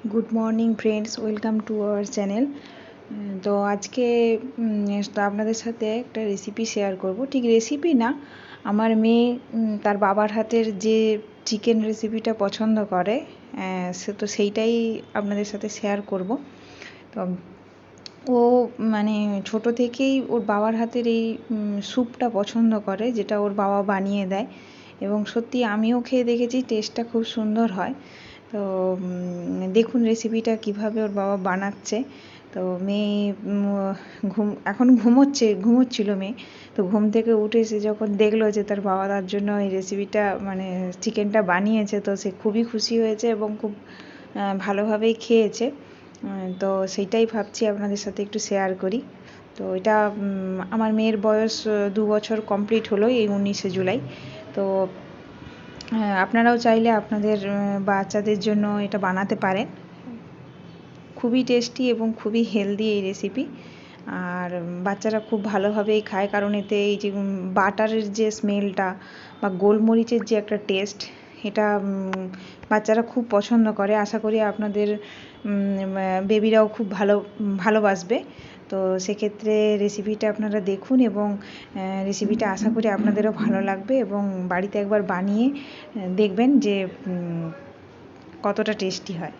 Good morning friends, welcome to our channel. তো আজকে তো আপনাদের সাথে একটা রেসিপি শেয়ার করব। ঠিক রেসিপি না, আমার মেয়ে তার বাবার হাতের যে চিকেন রেসিপিটা পছন্দ করে, তো সেইটাই আপনাদের সাথে শেয়ার করব। তো ও মানে ছোট থেকেই ওর বাবার হাতের এই স্যুপটা পছন্দ করে, যেটা ওর বাবা বানিয়ে দেয়, এবং সত্যি আমিও খেয়ে দেখেছি, টেস্টটা খুব সুন্দর হয়। তো দেখুন রেসিপিটা কিভাবে ওর বাবা বানাচ্ছে। তো মেয়ে এখন ঘুমোচ্ছিল মেয়ে। তো ঘুম থেকে উঠে সে যখন দেখলো যে তার বাবা তার জন্য এই রেসিপিটা মানে চিকেনটা বানিয়েছে, তো সে খুবই খুশি হয়েছে এবং খুব ভালোভাবেই খেয়েছে। তো সেইটাই ভাবছি আপনাদের সাথে একটু শেয়ার করি। তো এটা আমার মেয়ের বয়স 2 বছর কমপ্লিট হলো এই 19শে জুলাই। তো আপনারাও চাইলে আপনাদের বাচ্চাদের জন্য এটা বানাতে পারেন। খুবই টেস্টি এবং খুবই হেলদি এই রেসিপি, আর বাচ্চারা খুব ভালোভাবেই খায়, কারণ এতে এই যে বাটারের যে স্মেলটা বা গোলমরিচের যে একটা টেস্ট, এটা বাচ্চারা খুব পছন্দ করে। আশা করি আপনাদের বেবিরাও খুব ভালোবাসবে। তো সেক্ষেত্রে রেসিপিটা আপনারা দেখুন, এবং রেসিপিটা আশা করি আপনাদেরও ভালো লাগবে, এবং বাড়িতে একবার বানিয়ে দেখবেন যে কতটা টেস্টি হয়।